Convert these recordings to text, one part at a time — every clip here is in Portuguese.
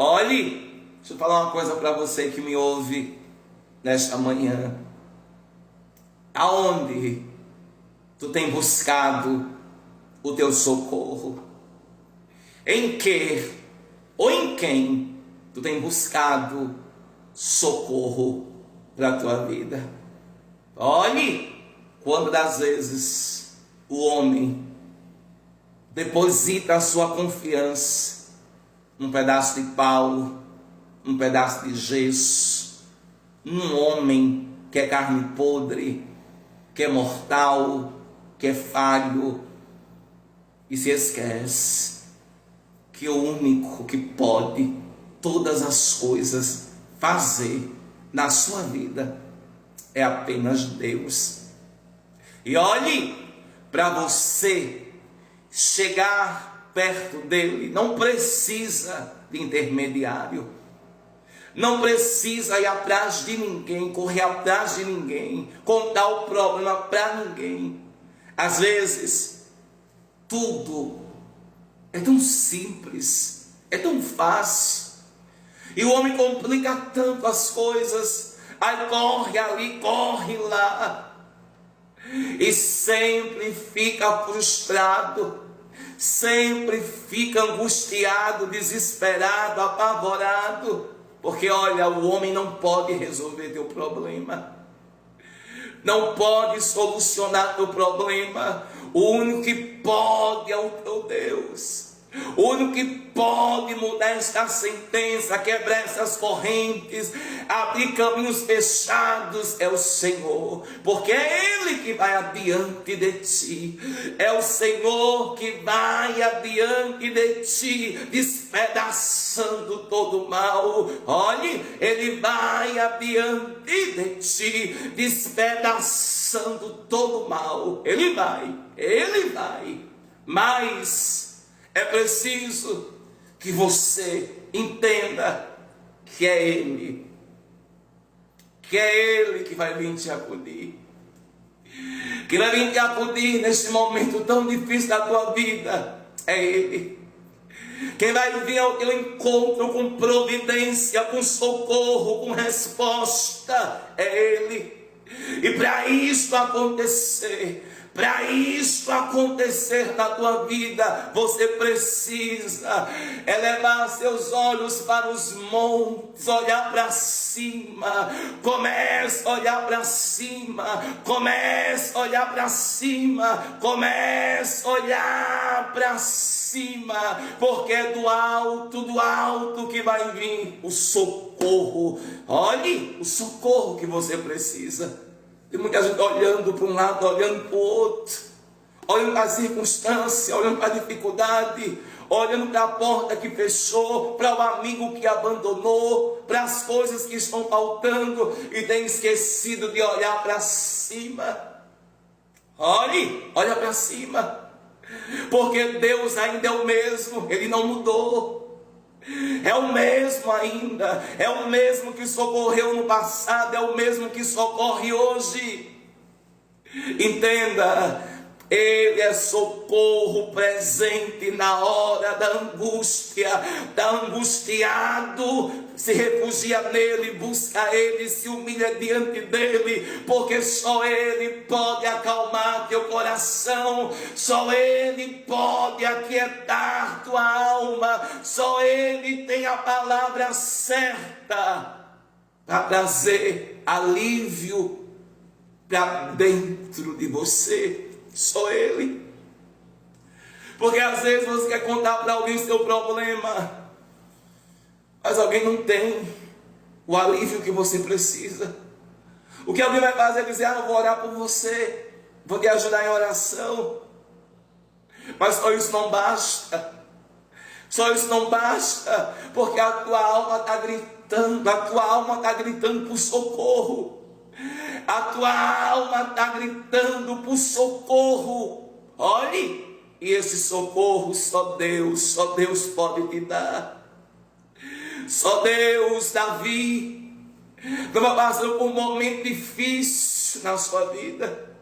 Olhe, deixa eu falar uma coisa para você que me ouve nesta manhã. Aonde tu tem buscado o teu socorro? Em que ou em quem tu tem buscado socorro para a tua vida? Olhe, quando das vezes o homem deposita a sua confiança num pedaço de pau, um pedaço de gesso, num homem que é carne podre, que é mortal, que é falho, e se esquece que o único que pode todas as coisas fazer na sua vida é apenas Deus. E olhe, para você chegar perto dele, não precisa de intermediário, não precisa ir atrás de ninguém, correr atrás de ninguém, contar o problema para ninguém. Às vezes, tudo é tão simples, é tão fácil, e o homem complica tanto as coisas, aí corre ali, corre lá, e sempre fica frustrado, sempre fica angustiado, desesperado, apavorado, porque olha, o homem não pode resolver teu problema, não pode solucionar teu problema. O único que pode é o teu Deus. O único que pode mudar esta sentença, quebrar essas correntes, abrir caminhos fechados é o Senhor, porque é Ele que vai adiante de ti, é o Senhor que vai adiante de ti, despedaçando todo o mal. Olhe, Ele vai adiante de ti, despedaçando todo o mal. Ele vai, mas é preciso que você entenda que é Ele que vai vir te acudir, que vai vir te acudir neste momento tão difícil da tua vida. É Ele quem vai vir ao teu encontro com providência, com socorro, com resposta. É Ele. E para isso acontecer na tua vida, você precisa elevar seus olhos para os montes, olhar para cima. Comece a olhar para cima, comece a olhar para cima, comece a olhar para cima, porque é do alto que vai vir o socorro. Olhe o socorro que você precisa. Tem muita gente olhando para um lado, olhando para o outro, olhando para a circunstância, olhando para a dificuldade, olhando para a porta que fechou, para o amigo que abandonou, para as coisas que estão faltando, e tem esquecido de olhar para cima. Olha para cima, porque Deus ainda é o mesmo, Ele não mudou. É o mesmo ainda, é o mesmo que socorreu no passado, é o mesmo que socorre hoje. Entenda, Ele é socorro presente na hora da angústia. Está angustiado, se refugia nele, busca Ele, se humilha diante dele, porque só Ele pode acalmar teu coração, só Ele pode aquietar tua alma, só Ele tem a palavra certa para trazer alívio para dentro de você. Só Ele. Porque às vezes você quer contar para alguém o seu problema, mas alguém não tem o alívio que você precisa. O que alguém vai fazer é dizer: eu vou orar por você, vou te ajudar em oração. Mas só isso não basta. Só isso não basta, porque a tua alma está gritando por socorro. A tua alma está gritando por socorro. Olhe, e esse socorro só Deus pode te dar. Só Deus. Davi estava passando por um momento difícil na sua vida,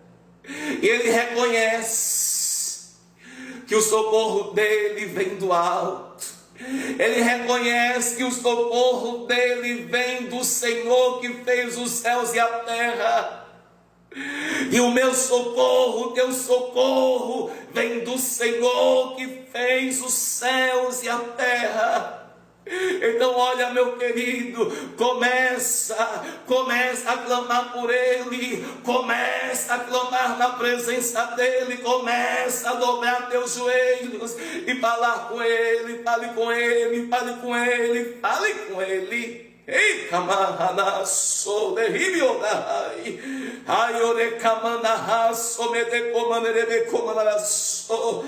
e ele reconhece que o socorro dele vem do alto. Ele reconhece que o socorro dele vem do Senhor que fez os céus e a terra. E o meu socorro, o teu socorro, vem do Senhor que fez os céus e a terra. Então olha, meu querido, começa a clamar por Ele, começa a clamar na presença dEle, começa a dobrar teus joelhos e falar com Ele, fale com Ele, fale com Ele, fale com Ele. Ei, camana, sou derrível, ai, ore camana, sou me de comana, de comana, sou.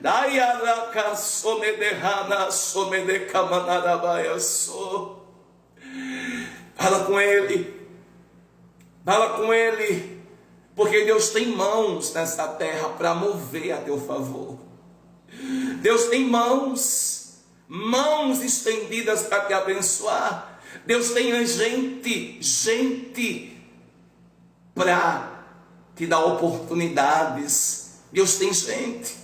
Daí araca, sou me derrana, sou me de camana, baia, sou. Fala com Ele, porque Deus tem mãos nessa terra para mover a teu favor. Deus tem mãos estendidas para te abençoar. Deus tem gente para te dar oportunidades. Deus tem gente.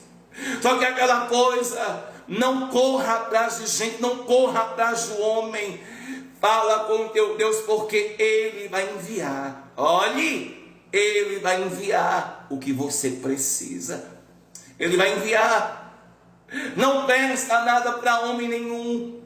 Só que aquela coisa, não corra atrás de gente, não corra atrás do homem. Fala com o teu Deus, porque Ele vai enviar. Olhe, Ele vai enviar o que você precisa. Ele vai enviar. Não peça nada para homem nenhum.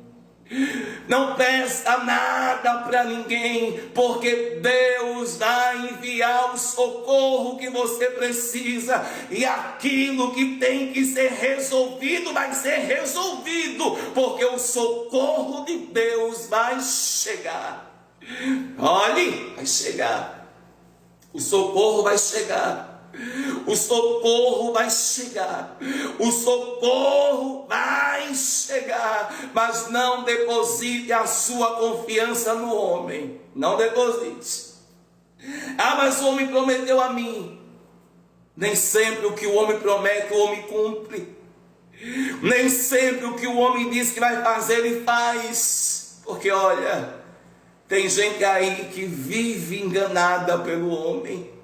Não peça nada para ninguém, porque Deus vai enviar o socorro que você precisa, e aquilo que tem que ser resolvido vai ser resolvido, porque o socorro de Deus vai chegar. Olhe, vai chegar. O socorro vai chegar. O socorro vai chegar, o socorro vai chegar, mas não deposite a sua confiança no homem, não deposite. Ah, mas o homem prometeu a mim. Nem sempre o que o homem promete, o homem cumpre. Nem sempre o que o homem diz que vai fazer, ele faz. Porque olha, tem gente aí que vive enganada pelo homem,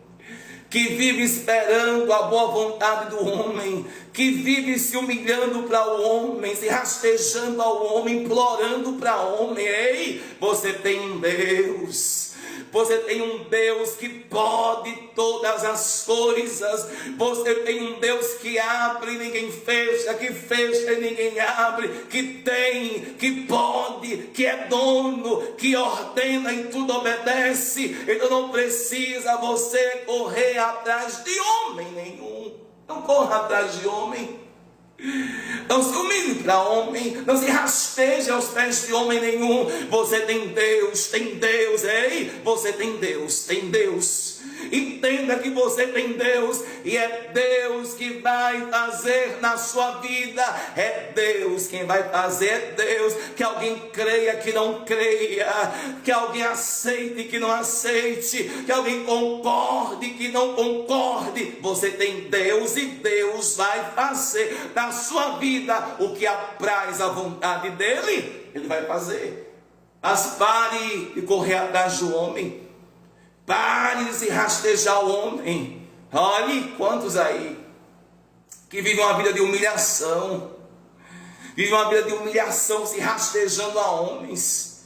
que vive esperando a boa vontade do homem, que vive se humilhando para o homem, se rastejando ao homem, implorando para o homem. Ei, você tem um Deus. Você tem um Deus que pode todas as coisas. Você tem um Deus que abre e ninguém fecha, que fecha e ninguém abre, que tem, que pode, que é dono, que ordena e tudo obedece. Então não precisa você correr atrás de homem nenhum. Não corra atrás de homem. Não se humilhe para homem, não se rasteje aos pés de homem nenhum. Você tem Deus, ei, você tem Deus. Entenda que você tem Deus, e é Deus que vai fazer na sua vida. É Deus quem vai fazer, é Deus. Que alguém creia, que não creia, que alguém aceite, que não aceite, que alguém concorde, que não concorde. Você tem Deus, e Deus vai fazer na sua vida o que apraz a vontade dele. Ele vai fazer. Mas pare de correr atrás do homem. Pare de se rastejar ao homem. Olhe quantos aí que vivem uma vida de humilhação. Vivem uma vida de humilhação, se rastejando a homens,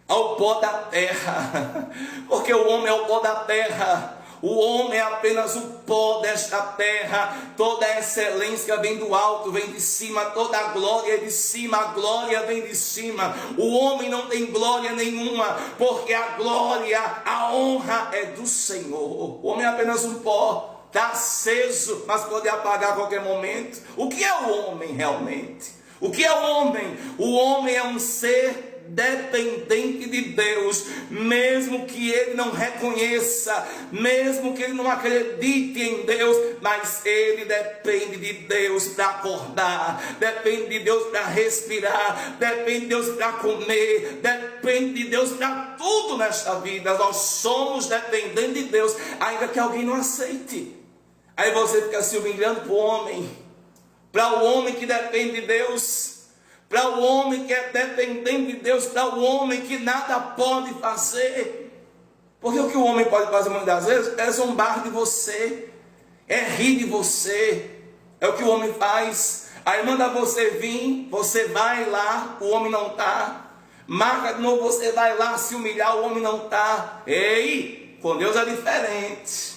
ao pó da terra. Porque o homem é o pó da terra. O homem é apenas o pó desta terra. Toda a excelência vem do alto, vem de cima. Toda a glória é de cima, a glória vem de cima. O homem não tem glória nenhuma, porque a glória, a honra é do Senhor. O homem é apenas um pó, está aceso, mas pode apagar a qualquer momento. O que é o homem realmente? O que é o homem? O homem é um ser dependente de Deus, mesmo que ele não reconheça, mesmo que ele não acredite em Deus, mas ele depende de Deus para acordar, depende de Deus para respirar, depende de Deus para comer, depende de Deus para tudo nesta vida. Nós somos dependentes de Deus, ainda que alguém não aceite. Aí você fica se humilhando para o homem, para o homem que depende de Deus, para o homem que é dependente de Deus, para o homem que nada pode fazer. Porque o que o homem pode fazer muitas vezes é zombar de você, é rir de você. É o que o homem faz. Aí manda você vir, você vai lá, o homem não está. Marca de novo, você vai lá se humilhar, o homem não está. Ei, com Deus é diferente.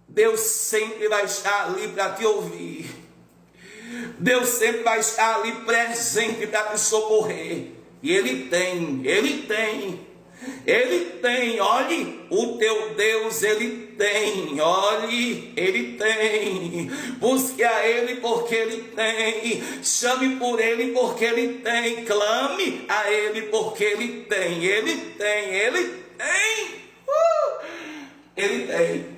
Deus sempre vai estar ali para te ouvir. Deus sempre vai estar ali presente para te socorrer. E Ele tem, olhe, o teu Deus, Ele tem, olhe, Ele tem. Busque a Ele porque Ele tem. Chame por Ele porque Ele tem. Clame a Ele porque Ele tem. Ele tem. Ele tem.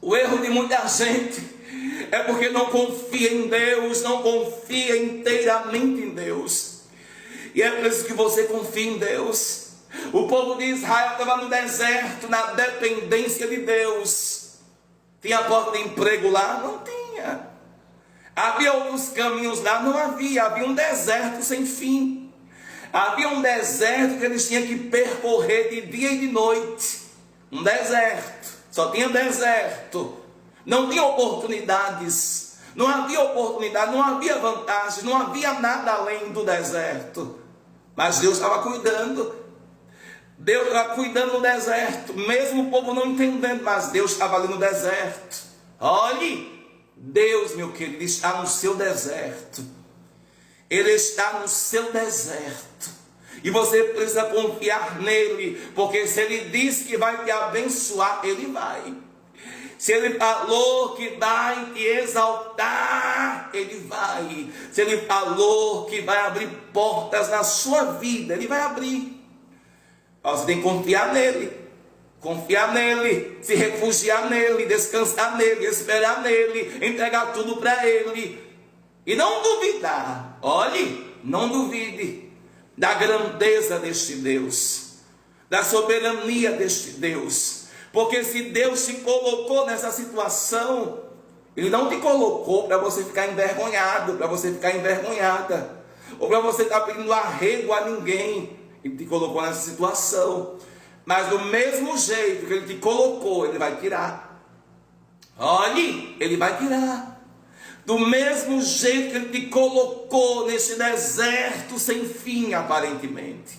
O erro de muita gente é porque não confia em Deus, não confia inteiramente em Deus. E é por isso que você confia em Deus. O povo de Israel estava no deserto, na dependência de Deus. Tinha porta de emprego lá? Não tinha. Havia outros caminhos lá? Não havia. Havia um deserto sem fim. Havia um deserto que eles tinham que percorrer de dia e de noite. Um deserto. Só tinha deserto. Não tinha oportunidades. Não havia oportunidade, não havia vantagem, não havia nada além do deserto. Mas Deus estava cuidando. Deus estava cuidando no deserto. Mesmo o povo não entendendo, mas Deus estava ali no deserto. Olhe, Deus, meu querido, está no seu deserto. Ele está no seu deserto. E você precisa confiar nele. Porque se ele disse que vai te abençoar, ele vai. Se ele falou que vai te exaltar, ele vai. Se ele falou que vai abrir portas na sua vida, ele vai abrir. Você tem que confiar nele. Confiar nele, se refugiar nele, descansar nele, esperar nele, entregar tudo para ele. E não duvidar. Olhe, não duvide da grandeza deste Deus, da soberania deste Deus. Porque se Deus te colocou nessa situação, Ele não te colocou para você ficar envergonhado, para você ficar envergonhada, ou para você estar pedindo arrego a ninguém. Ele te colocou nessa situação. Mas do mesmo jeito que Ele te colocou, Ele vai tirar. Olhe, Ele vai tirar. Do mesmo jeito que Ele te colocou nesse deserto sem fim, aparentemente.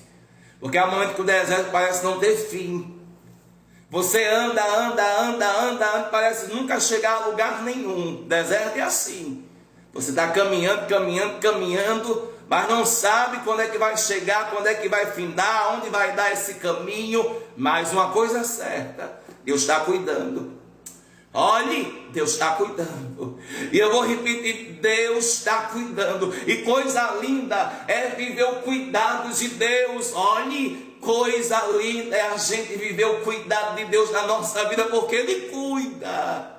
Porque há momentos que o deserto parece não ter fim. Você anda, parece nunca chegar a lugar nenhum. Deserto é assim. Você está caminhando, mas não sabe quando é que vai chegar, quando é que vai findar, onde vai dar esse caminho. Mas uma coisa é certa, Deus está cuidando. Olhe, Deus está cuidando. E eu vou repetir, Deus está cuidando. E coisa linda é viver o cuidado de Deus. Olhe, coisa linda é a gente viver o cuidado de Deus na nossa vida, porque Ele cuida.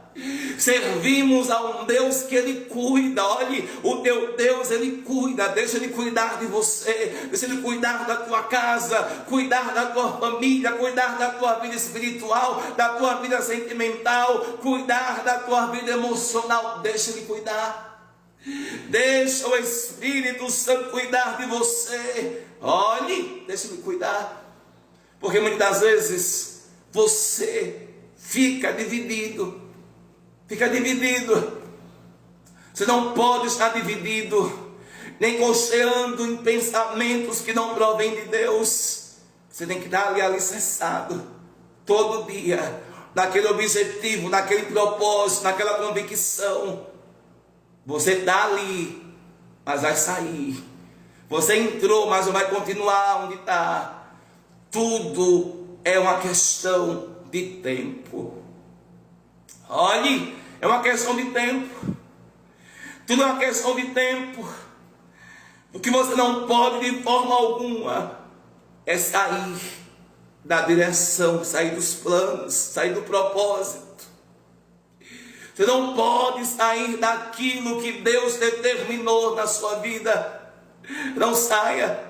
Servimos a um Deus que Ele cuida. Olhe, o teu Deus, Ele cuida. Deixa Ele cuidar de você, deixa Ele cuidar da tua casa, cuidar da tua família, cuidar da tua vida espiritual, da tua vida sentimental, cuidar da tua vida emocional. Deixa Ele cuidar. Deixa o Espírito Santo cuidar de você. Olhe, deixa Ele cuidar. Porque muitas vezes você fica dividido. Fica dividido. Você não pode estar dividido, nem cocheando em pensamentos que não provêm de Deus. Você tem que estar ali alicerçado todo dia, naquele objetivo, naquele propósito, naquela convicção. Você está ali, mas vai sair. Você entrou, mas não vai continuar onde está. Tudo é uma questão de tempo. Olhe, é uma questão de tempo. Tudo é uma questão de tempo. O que você não pode de forma alguma é sair da direção, sair dos planos, sair do propósito. Você não pode sair daquilo que Deus determinou na sua vida. Não saia.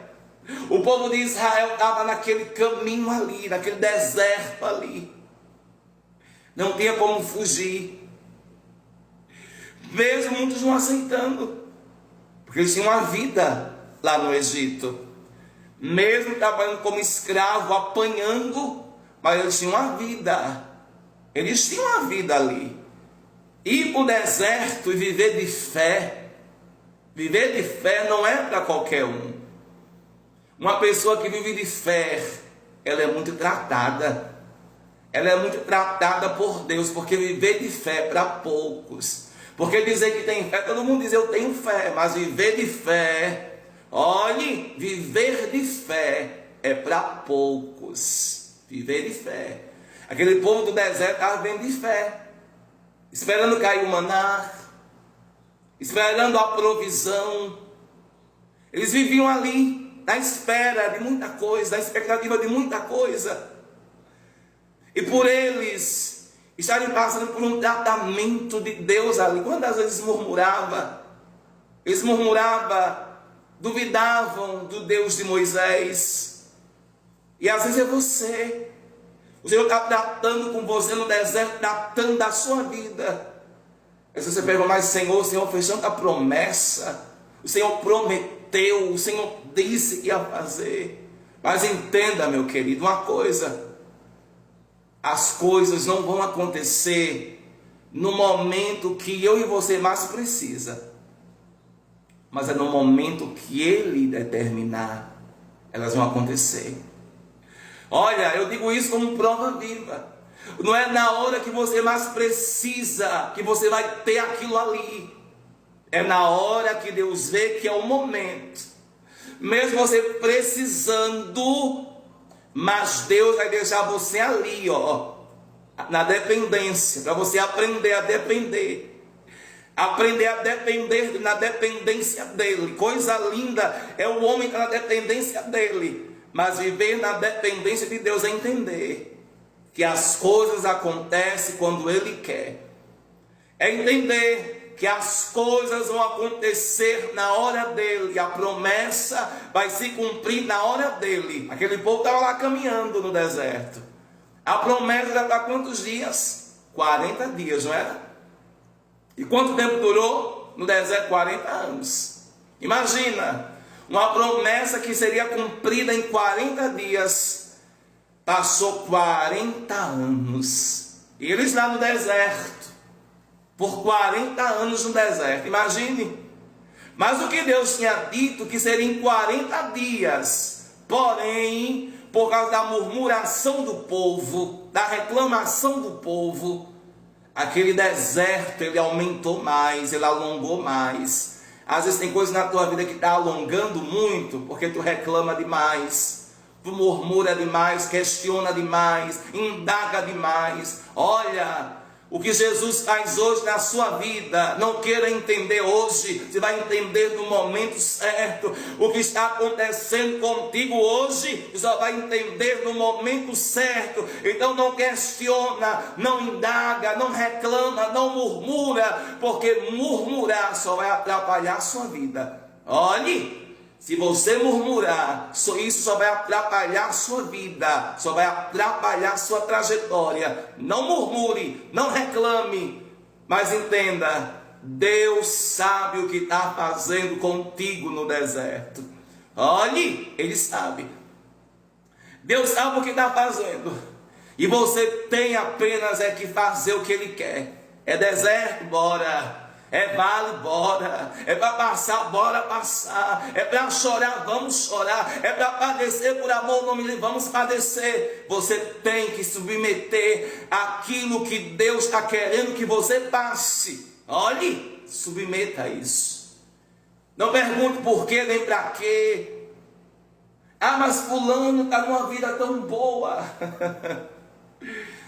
O povo de Israel estava naquele caminho ali, naquele deserto ali. Não tinha como fugir. Mesmo muitos não aceitando, porque eles tinham uma vida lá no Egito. Mesmo trabalhando como escravo, apanhando, mas eles tinham uma vida. Eles tinham uma vida ali. Ir para o deserto e viver de fé Viver de fé não é para qualquer um. Uma pessoa que vive de fé, ela é muito tratada. Ela é muito tratada por Deus, porque viver de fé é para poucos. Porque dizer que tem fé, todo mundo diz eu tenho fé, mas viver de fé, olhe, viver de fé é para poucos. Viver de fé. Aquele povo do deserto estava vivendo de fé, esperando cair o maná, esperando a provisão. Eles viviam ali, na espera de muita coisa, na expectativa de muita coisa. E por eles estarem passando por um tratamento de Deus ali, quantas vezes eles murmuravam, duvidavam do Deus de Moisés. E às vezes é você. O Senhor está tratando com você no deserto, tratando da sua vida. Aí você pergunta, mas Senhor, o Senhor fez tanta promessa. O Senhor prometeu, o Senhor disse que ia fazer. Mas entenda, meu querido, uma coisa. As coisas não vão acontecer no momento que eu e você mais precisa. Mas é no momento que Ele determinar, elas vão acontecer. Olha, eu digo isso como prova viva. Não é na hora que você mais precisa que você vai ter aquilo ali. É na hora que Deus vê que é o momento. Mesmo você precisando, mas Deus vai deixar você ali, ó, na dependência, para você aprender a depender. Aprender a depender na dependência dEle. Coisa linda é o homem que está na dependência dEle. Mas viver na dependência de Deus é entender que as coisas acontecem quando Ele quer. É entender que as coisas vão acontecer na hora dEle. A promessa vai se cumprir na hora dEle. Aquele povo estava lá caminhando no deserto. A promessa era para quantos dias? 40 dias, não era? E quanto tempo durou? No deserto, 40 anos. Imagina, uma promessa que seria cumprida em 40 dias, passou 40 anos. E eles lá no deserto, por 40 anos no deserto, imagine. Mas o que Deus tinha dito que seria em 40 dias, porém, por causa da murmuração do povo, da reclamação do povo, aquele deserto, ele aumentou mais, ele alongou mais. Às vezes tem coisas na tua vida que está alongando muito, porque tu reclama demais, tu murmura demais, questiona demais, indaga demais. Olha, o que Jesus faz hoje na sua vida, não queira entender hoje, você vai entender no momento certo. O que está acontecendo contigo hoje, você só vai entender no momento certo. Então não questiona, não indaga, não reclama, não murmura, porque murmurar só vai atrapalhar a sua vida. Olhe, se você murmurar, isso só vai atrapalhar a sua vida, só vai atrapalhar a sua trajetória. Não murmure, não reclame, mas entenda, Deus sabe o que está fazendo contigo no deserto. Olhe, Ele sabe. Deus sabe o que está fazendo. E você tem apenas que fazer o que Ele quer. É deserto, bora. É vale, bora. É para passar, bora passar. É para chorar, vamos chorar. É para padecer por amor, não me vamos padecer. Você tem que submeter aquilo que Deus está querendo que você passe. Olhe, submeta isso. Não pergunte por quê, nem para quê. Ah, mas fulano está numa vida tão boa.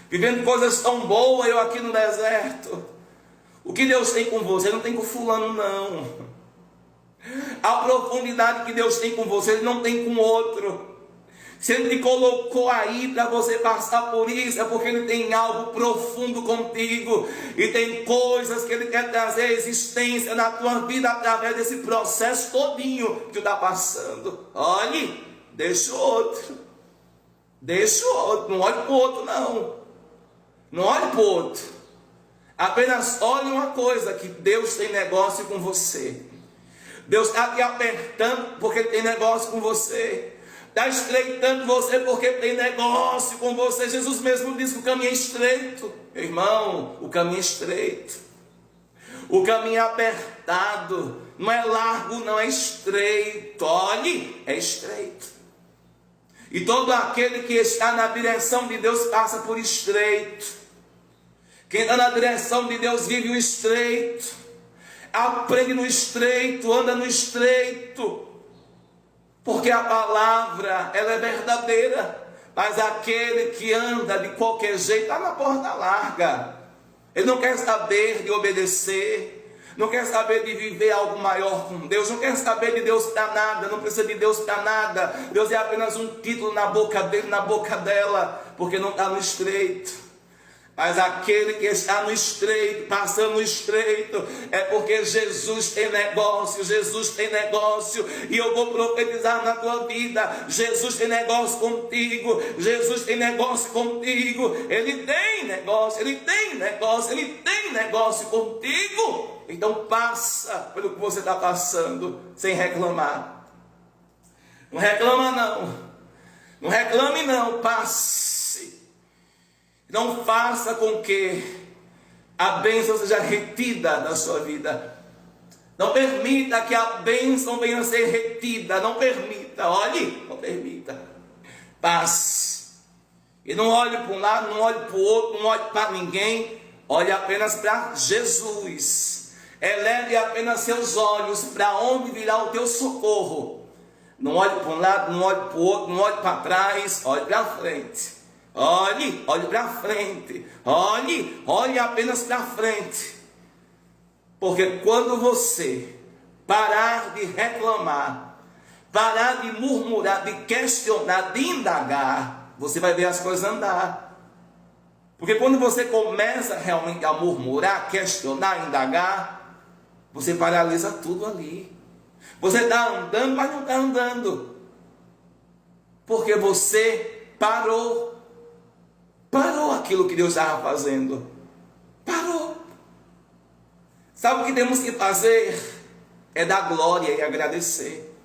Vivendo coisas tão boas, eu aqui no deserto. O que Deus tem com você não tem com fulano, não. A profundidade que Deus tem com você, Ele não tem com outro. Se Ele te colocou aí para você passar por isso, é porque Ele tem algo profundo contigo. E tem coisas que Ele quer trazer à existência na tua vida através desse processo todinho que tu está passando. Olhe, deixa o outro. Deixa o outro. Não olhe para o outro, não. Não olhe para o outro. Apenas olhe uma coisa, que Deus tem negócio com você. Deus está te apertando porque Ele tem negócio com você. Está estreitando você porque tem negócio com você. Jesus mesmo disse que o caminho é estreito. Irmão, o caminho é estreito. O caminho é apertado. não é largo, não é estreito. Olhe, é estreito. E todo aquele que está na direção de Deus passa por estreito. Quem está na direção de Deus vive o estreito, aprende no estreito, anda no estreito, porque a palavra, ela é verdadeira. Mas aquele que anda de qualquer jeito está na porta larga. Ele não quer saber de obedecer, não quer saber de viver algo maior com Deus, não quer saber de Deus para nada, não precisa de Deus para nada. Deus é apenas um título na boca dele, na boca dela, porque não está no estreito. Mas aquele que está no estreito, passando no estreito, é porque Jesus tem negócio, Jesus tem negócio. E eu vou profetizar na tua vida: Jesus tem negócio contigo, Jesus tem negócio contigo. Ele tem negócio, Ele tem negócio, Ele tem negócio contigo. Então passa pelo que você está passando, sem reclamar. Não reclama não, não reclame não, passe. Não faça com que a bênção seja retida da sua vida. Não permita que a bênção venha a ser retida. Não permita, olhe, não permita. Passe. E não olhe para um lado, não olhe para o outro, não olhe para ninguém. Olhe apenas para Jesus. Eleve apenas seus olhos para onde virá o teu socorro. Não olhe para um lado, não olhe para o outro, não olhe para trás, olhe para frente. Olhe para frente, olhe apenas para frente, porque quando você parar de reclamar, parar de murmurar, de questionar, de indagar, você vai ver as coisas andar. Porque quando você começa realmente a murmurar, questionar, indagar, você paralisa tudo ali. Você está andando, mas não está andando, porque você parou aquilo que Deus estava fazendo. Parou. Sabe o que temos que fazer? É dar glória e agradecer.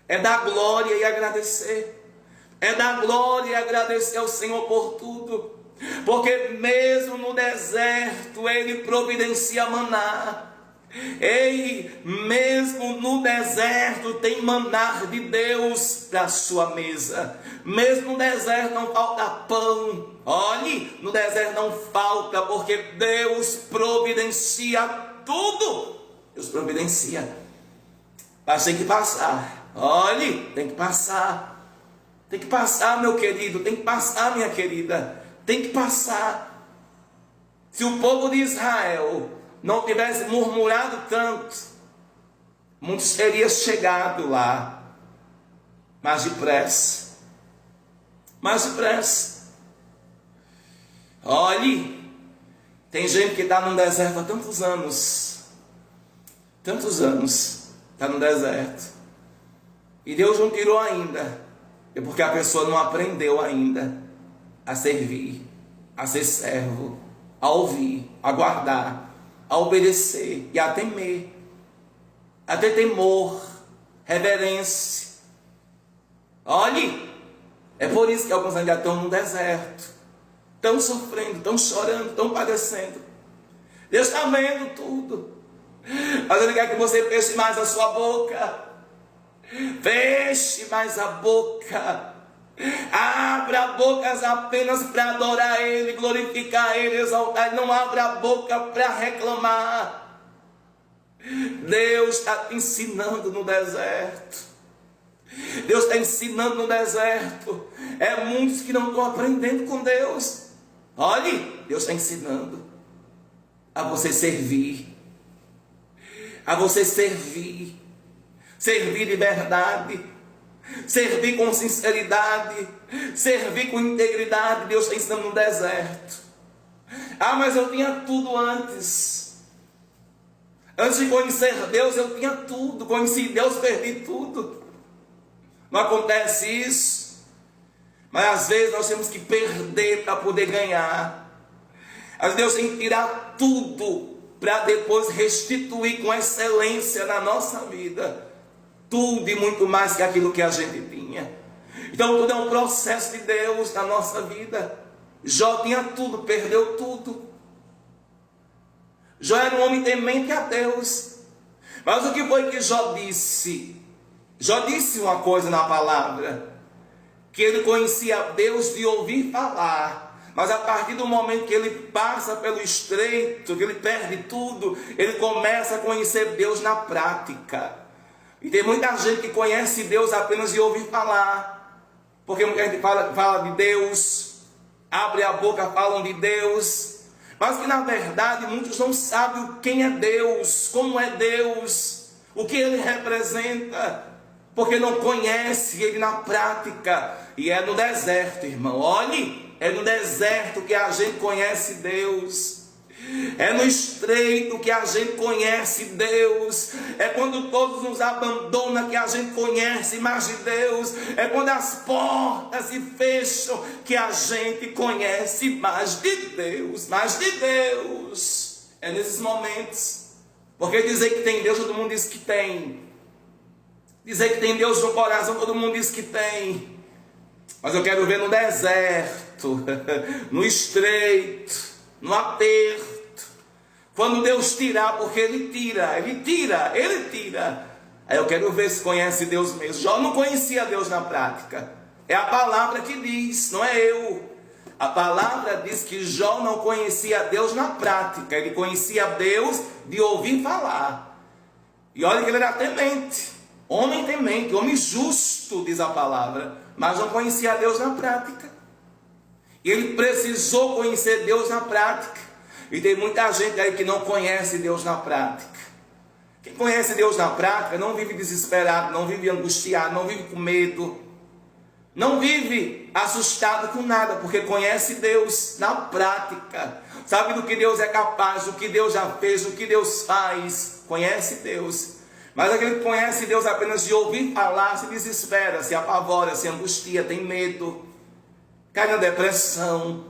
É dar glória e agradecer. É dar glória e agradecer ao Senhor por tudo. Porque mesmo no deserto Ele providencia maná. Ei, mesmo no deserto tem maná de Deus para a sua mesa. Mesmo no deserto não falta pão. Olhe, no deserto não falta, porque Deus providencia tudo. Deus providencia. Mas tem que passar. Olhe, tem que passar. Tem que passar, meu querido. Tem que passar, minha querida. Tem que passar. Se o povo de Israel não tivesse murmurado tanto, muitos teriam chegado lá, mas depressa. Olhe, tem gente que está no deserto há tantos anos, está no deserto, e Deus não tirou ainda, é porque a pessoa não aprendeu ainda a servir, a ser servo, a ouvir, a guardar, a obedecer e a temer, a ter temor, reverência. Olhe, é por isso que alguns ainda estão no deserto, estão sofrendo, estão chorando, estão padecendo. Deus está vendo tudo, mas Ele quer que você feche mais a sua boca. Feche mais a boca. Abra bocas apenas para adorar Ele, glorificar Ele, exaltar Ele. Não abra a boca para reclamar. Deus está te ensinando no deserto. Deus está ensinando no deserto. É muitos que não estão aprendendo com Deus. Olhe, Deus está ensinando a você servir. A você servir. Servir de verdade. Servir com sinceridade, servir com integridade. Deus está ensinando no deserto. Ah, mas eu tinha tudo antes. Antes de conhecer Deus, eu tinha tudo. Conheci Deus, perdi tudo. Não acontece isso. Mas às vezes nós temos que perder para poder ganhar. Às vezes Deus tem que tirar tudo para depois restituir com excelência na nossa vida. Tudo e muito mais que aquilo que a gente tinha. Então tudo é um processo de Deus na nossa vida. Jó tinha tudo, perdeu tudo. Jó era um homem temente a Deus, Mas o que foi que Jó disse? Jó disse uma coisa na palavra, que ele conhecia Deus de ouvir falar, mas a partir do momento que ele passa pelo estreito, que ele perde tudo, ele começa a conhecer Deus na prática. E tem muita gente que conhece Deus apenas de ouvir falar, porque muita gente fala de Deus, abre a boca, falam de Deus, mas que na verdade muitos não sabem quem é Deus, como é Deus, o que Ele representa, porque não conhece Ele na prática. E é no deserto, irmão, olhe, é no deserto que a gente conhece Deus. É no estreito que a gente conhece Deus. É quando todos nos abandonam que a gente conhece mais de Deus. É quando as portas se fecham que a gente conhece mais de Deus. Mais de Deus. É nesses momentos. Porque dizer que tem Deus, todo mundo diz que tem. Dizer que tem Deus no coração, todo mundo diz que tem. Mas eu quero ver no deserto, no estreito, no aperto. Quando Deus tirar, porque Ele tira. Aí eu quero ver se conhece Deus mesmo. Jó não conhecia Deus na prática. É a palavra que diz, não é eu. A palavra diz que Jó não conhecia Deus na prática. Ele conhecia Deus de ouvir falar. E olha que ele era temente. Homem temente, homem justo, diz a palavra. Mas não conhecia Deus na prática. E ele precisou conhecer Deus na prática. E tem muita gente aí que não conhece Deus na prática. Quem conhece Deus na prática não vive desesperado, não vive angustiado, não vive com medo, não vive assustado com nada, porque conhece Deus na prática. Sabe do que Deus é capaz, do que Deus já fez, do que Deus faz. Conhece Deus. Mas aquele que conhece Deus apenas de ouvir falar, se desespera, se apavora, se angustia, tem medo, cai na depressão,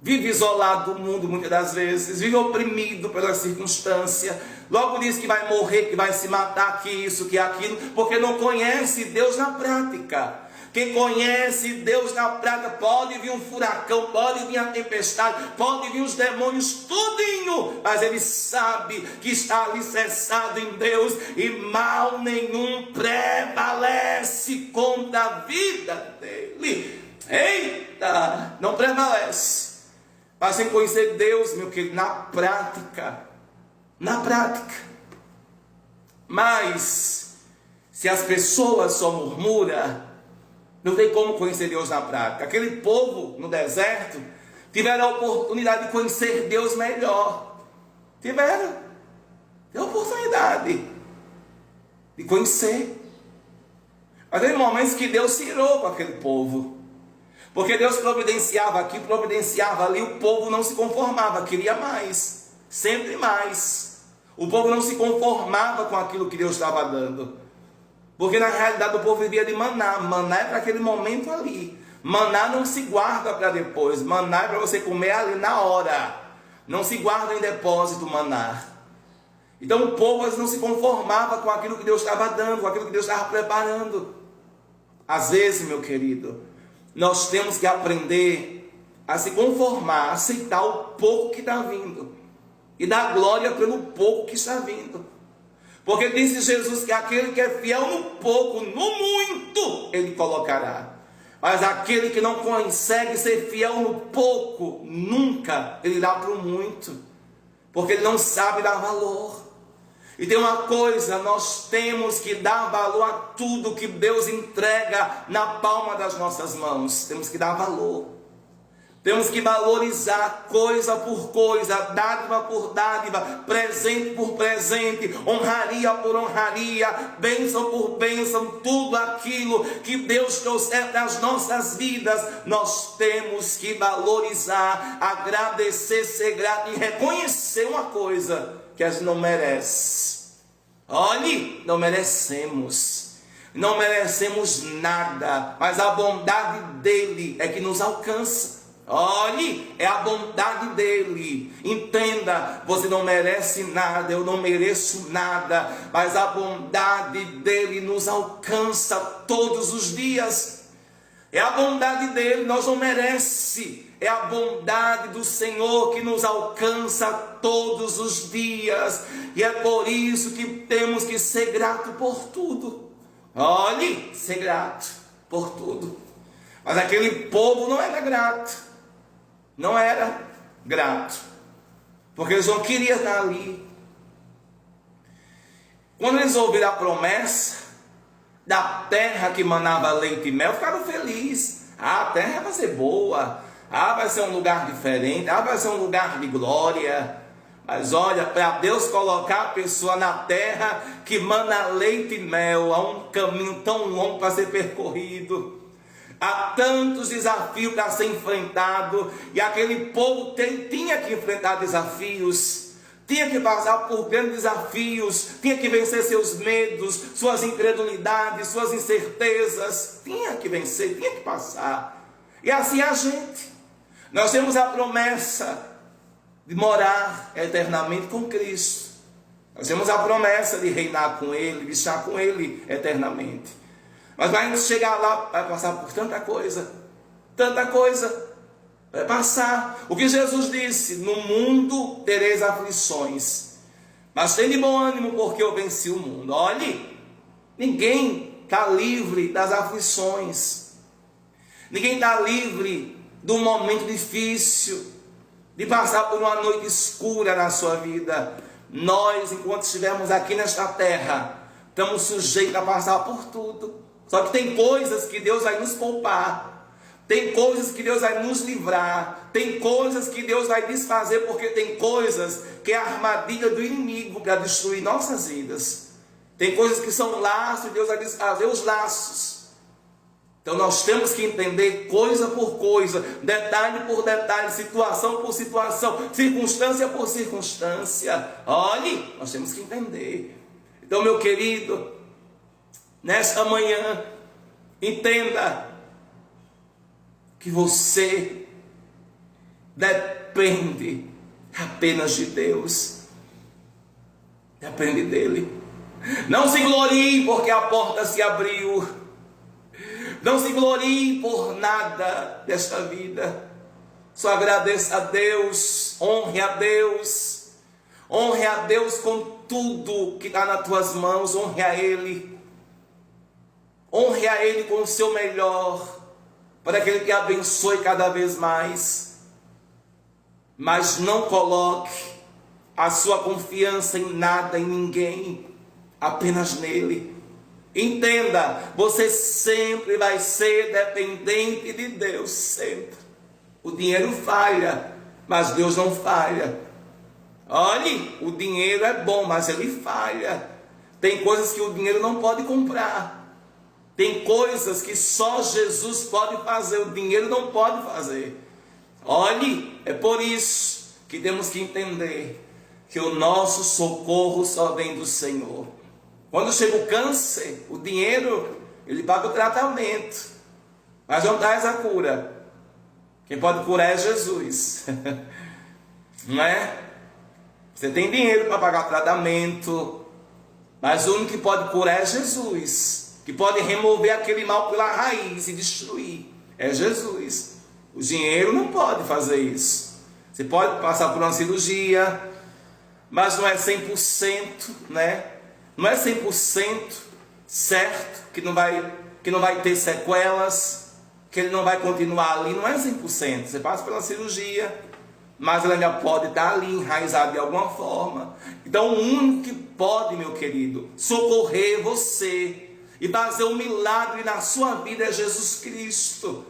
vive isolado do mundo muitas das vezes, vive oprimido pela circunstância, logo diz que vai morrer, que vai se matar, que isso, que aquilo, porque não conhece Deus na prática. Quem conhece Deus na prática, pode vir um furacão, pode vir a tempestade, pode vir os demônios, tudinho, mas ele sabe que está alicerçado em Deus e mal nenhum prevalece contra a vida dele. Eita, não prevalece. Mas sem conhecer Deus, meu querido, na prática. Mas, se as pessoas só murmuram, não tem como conhecer Deus na prática. Aquele povo no deserto tiveram a oportunidade de conhecer Deus melhor. Tiveram a oportunidade de conhecer. Mas tem momentos que Deus tirou com aquele povo. Porque Deus providenciava aqui, providenciava ali, o povo não se conformava, queria mais, sempre mais. O povo não se conformava com aquilo que Deus estava dando. Porque na realidade o povo vivia de maná. Maná é para aquele momento ali. Maná não se guarda para depois. Maná é para você comer ali na hora. Não se guarda em depósito maná. Então o povo não se conformava com aquilo que Deus estava dando, com aquilo que Deus estava preparando. Às vezes, meu querido, nós temos que aprender a se conformar, a aceitar o pouco que está vindo. E dar glória pelo pouco que está vindo. Porque disse Jesus que aquele que é fiel no pouco, no muito, ele colocará. Mas aquele que não consegue ser fiel no pouco, nunca ele irá para o muito. Porque ele não sabe dar valor. E tem uma coisa, nós temos que dar valor a tudo que Deus entrega na palma das nossas mãos. Temos que dar valor. Temos que valorizar coisa por coisa, dádiva por dádiva, presente por presente, honraria por honraria, bênção por bênção, tudo aquilo que Deus trouxer para as nossas vidas, nós temos que valorizar, agradecer, ser grato e reconhecer uma coisa que a gente não merece. Olhe, não merecemos nada, mas a bondade dele é que nos alcança. Olhe, é a bondade dele. Entenda, você não merece nada, eu não mereço nada, mas a bondade dele nos alcança todos os dias. É a bondade dele, nós não merecemos. é a bondade do Senhor que nos alcança todos os dias. E é por isso que temos que ser grato por tudo. Olhe, ser grato por tudo. Mas aquele povo não era grato. Não era grato. Porque eles não queriam estar ali. Quando eles ouviram a promessa da terra que manava leite e mel, ficaram felizes. A terra vai ser boa. Vai ser um lugar diferente. Vai ser um lugar de glória. Mas olha, para Deus colocar a pessoa na terra que manda leite e mel, há um caminho tão longo para ser percorrido. Há tantos desafios para ser enfrentado. E aquele povo tinha que enfrentar desafios. Tinha que passar por grandes desafios. Tinha que vencer seus medos, suas incredulidades, suas incertezas. Tinha que vencer, tinha que passar. E assim a gente. Nós temos a promessa de morar eternamente com Cristo. Nós temos a promessa de reinar com Ele, de estar com Ele eternamente. Mas vai chegar lá, vai passar por tanta coisa, vai passar. O que Jesus disse: no mundo tereis aflições, mas tem de bom ânimo, porque eu venci o mundo. Olhe, ninguém está livre das aflições, ninguém está livre de um momento difícil, de passar por uma noite escura na sua vida. Nós, enquanto estivermos aqui nesta terra, estamos sujeitos a passar por tudo. Só que tem coisas que Deus vai nos poupar, tem coisas que Deus vai nos livrar, tem coisas que Deus vai desfazer, porque tem coisas que é a armadilha do inimigo para destruir nossas vidas. Tem coisas que são laços e Deus vai desfazer os laços. Então nós temos que entender coisa por coisa, detalhe por detalhe, situação por situação, circunstância por circunstância. Olhe, nós temos que entender. Então, meu querido, nesta manhã, entenda que você depende apenas de Deus. Depende dele. Não se glorie porque a porta se abriu. Não se glorie por nada desta vida. Só agradeça a Deus, honre a Deus. Honre a Deus com tudo que está nas tuas mãos, honre a Ele. Honre a Ele com o seu melhor, para que Ele te abençoe cada vez mais. Mas não coloque a sua confiança em nada, em ninguém, apenas nele. Entenda, você sempre vai ser dependente de Deus, sempre. O dinheiro falha, mas Deus não falha. Olhe, o dinheiro é bom, mas ele falha. Tem coisas que o dinheiro não pode comprar. Tem coisas que só Jesus pode fazer, o dinheiro não pode fazer. Olhe, é por isso que temos que entender que o nosso socorro só vem do Senhor. Quando chega o câncer, o dinheiro, ele paga o tratamento, mas não traz a cura. Quem pode curar é Jesus. Não é? Você tem dinheiro para pagar o tratamento, mas o único que pode curar é Jesus, que pode remover aquele mal pela raiz e destruir. É Jesus. O dinheiro não pode fazer isso. Você pode passar por uma cirurgia, mas não é 100%, né? Não é 100% certo que não vai ter sequelas, que ele não vai continuar ali. Não é 100%. Você passa pela cirurgia, mas ele ainda pode estar ali enraizado de alguma forma. Então o único que pode, meu querido, socorrer você e fazer um milagre na sua vida é Jesus Cristo.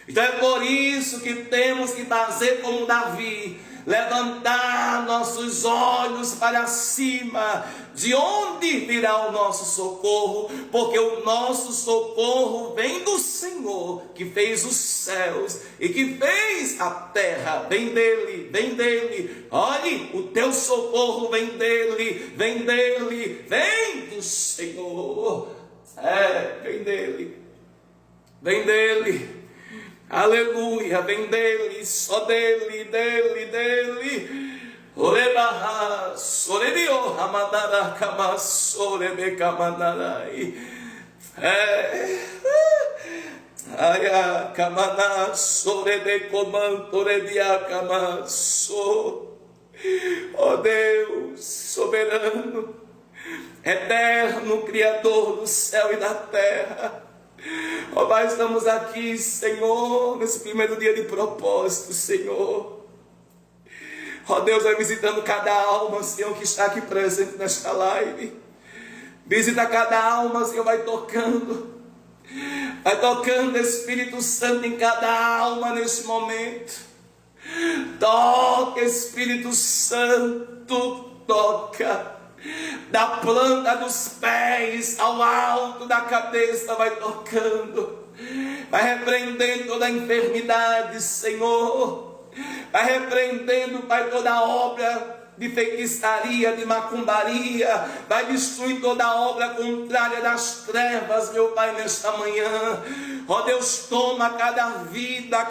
Então é por isso que temos que fazer como Davi, levantar nossos olhos para cima. De onde virá o nosso socorro? Porque o nosso socorro vem do Senhor, que fez os céus e que fez a terra. Vem dele, vem dele. Olhe, o teu socorro vem dele, vem dele, vem do Senhor. Vem dele, vem dele. Aleluia, vem dele, só dele, dele. Orebahas, orebio, hamadara, kamas, orebeka mandarai. Aya kamana sorebe comantorebia kamaso. Ó Deus soberano, eterno Criador do céu e da terra, ó Pai, estamos aqui, Senhor, nesse primeiro dia de propósito, Senhor. Ó Deus, vai visitando cada alma, Senhor, que está aqui presente nesta live. Visita cada alma, Senhor, vai tocando, Espírito Santo, em cada alma neste momento. Toca, Espírito Santo, toca, da planta dos pés ao alto da cabeça, vai tocando, vai repreendendo toda a enfermidade, Senhor, vai repreendendo, Pai, toda obra de feitiçaria, de macumbaria, vai destruir toda obra contrária das trevas, meu Pai, nesta manhã. Ó Deus, toma cada vida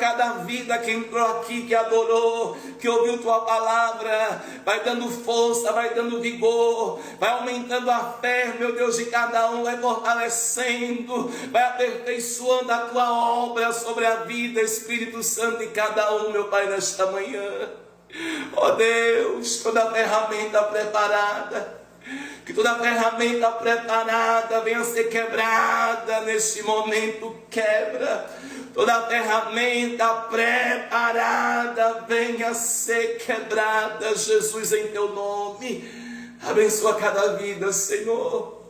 que entrou aqui, que adorou, que ouviu Tua palavra, vai dando força, vai dando vigor, vai aumentando a fé, meu Deus, de cada um, vai fortalecendo, vai aperfeiçoando a Tua obra sobre a vida, Espírito Santo, de cada um, meu Pai, nesta manhã. Ó Deus, toda ferramenta preparada, que toda ferramenta preparada venha ser quebrada neste momento, quebra. Toda ferramenta preparada venha ser quebrada, Jesus, em Teu nome. Abençoa cada vida, Senhor.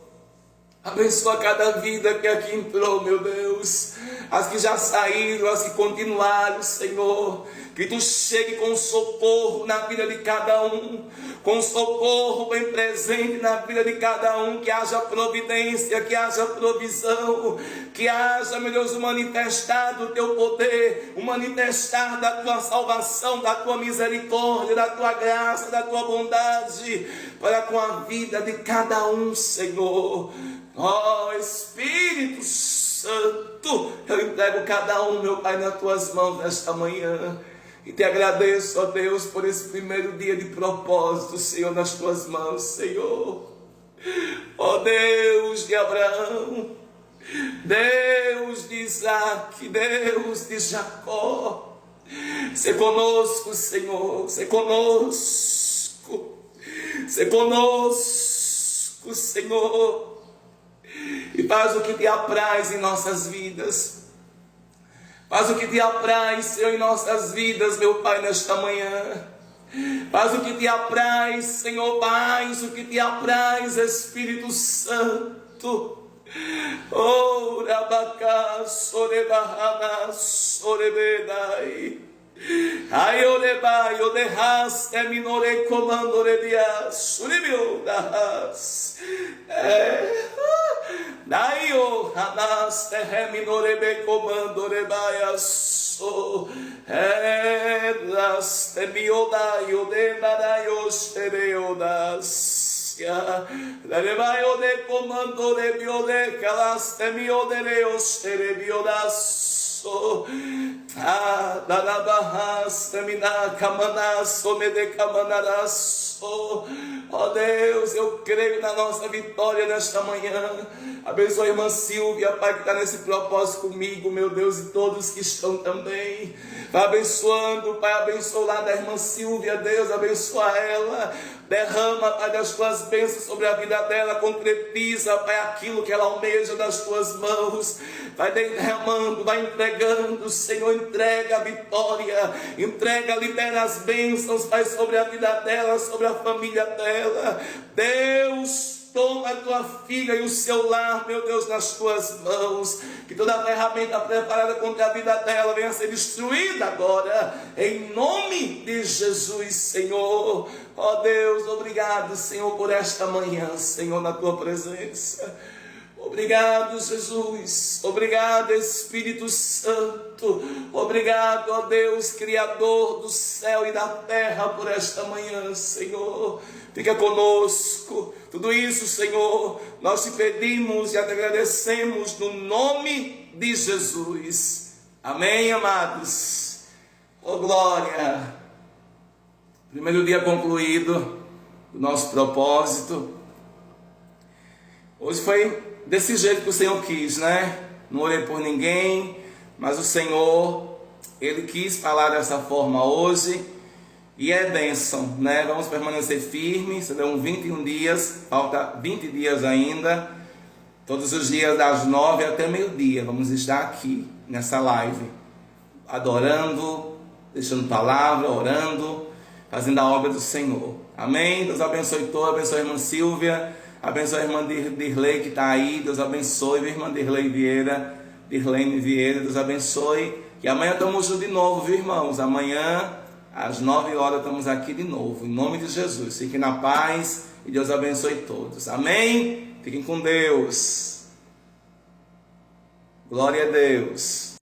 Abençoa cada vida que aqui entrou, meu Deus. As que já saíram, as que continuaram, Senhor. Que Tu chegue com socorro na vida de cada um, com socorro bem presente na vida de cada um, que haja providência, que haja provisão, que haja, meu Deus, o manifestar do Teu poder, o manifestar da Tua salvação, da Tua misericórdia, da Tua graça, da Tua bondade, para com a vida de cada um, Senhor. Ó Espírito Santo, eu entrego cada um, meu Pai, nas Tuas mãos nesta manhã. E Te agradeço, ó Deus, por esse primeiro dia de propósito, Senhor, nas Tuas mãos, Senhor. Ó Deus de Abraão, Deus de Isaac, Deus de Jacó, se conosco, Senhor, se conosco, Senhor, e faz o que Te apraz em nossas vidas. Faz o que Te apraz, Senhor, em nossas vidas, meu Pai, nesta manhã. Faz o que Te apraz, Senhor, faz o que Te apraz, Espírito Santo. Oh, Rabacá, Sorebahana, Sorebedai. Ai, Olebai, Olehas, Terminore, Comando, Rebias, Surebio, Das. Daio, Hanas, Terminore, Comando, Rebaias, Eras, Termiodai, Odenadaios, Tereodas. Rebaio de Comando, Rebiode, Calas, Termiodereos, Terebiodas. Darabahas, terminar, Camanas, Omedecamanaras. Ó Deus, eu creio na nossa vitória nesta manhã. Abençoa a irmã Silvia, Pai, que está nesse propósito comigo, meu Deus, e todos que estão também. Vai abençoando, Pai, abençoa lá da irmã Silvia, Deus, abençoa ela. Derrama, Pai, das Tuas bênçãos sobre a vida dela. Concretiza, Pai, aquilo que ela almeja das Tuas mãos. Vai derramando, vai entregando, Senhor, entrega a vitória. Entrega, libera as bênçãos, Pai, sobre a vida dela, sobre a família dela. Deus, toma a Tua filha e o seu lar, meu Deus, nas Tuas mãos. Que toda a ferramenta preparada contra a vida dela venha a ser destruída agora, em nome de Jesus, Senhor. Ó Deus, obrigado, Senhor, por esta manhã, Senhor, na Tua presença. Obrigado, Jesus. Obrigado, Espírito Santo. Obrigado, ó Deus, Criador do céu e da terra, por esta manhã, Senhor. Fica conosco. Tudo isso, Senhor, nós Te pedimos e Te agradecemos no nome de Jesus. Amém, amados. Oh, glória. Primeiro dia concluído do nosso propósito. Hoje foi desse jeito que o Senhor quis, né? Não orei por ninguém, mas o Senhor, Ele quis falar dessa forma hoje, e é bênção, né? Vamos permanecer firmes, serão 21 dias, falta 20 dias ainda, todos os dias das 9 até meio-dia, vamos estar aqui, nessa live, adorando, deixando palavra, orando, fazendo a obra do Senhor. Amém? Deus abençoe todos, abençoe a irmã Silvia, abençoe a irmã Dirley que está aí, Deus abençoe a irmã Dirlene Vieira, Deus abençoe, e amanhã estamos juntos de novo, viu, irmãos? Amanhã, às 9 horas, estamos aqui de novo, em nome de Jesus. Fiquem na paz e Deus abençoe todos. Amém? Fiquem com Deus. Glória a Deus.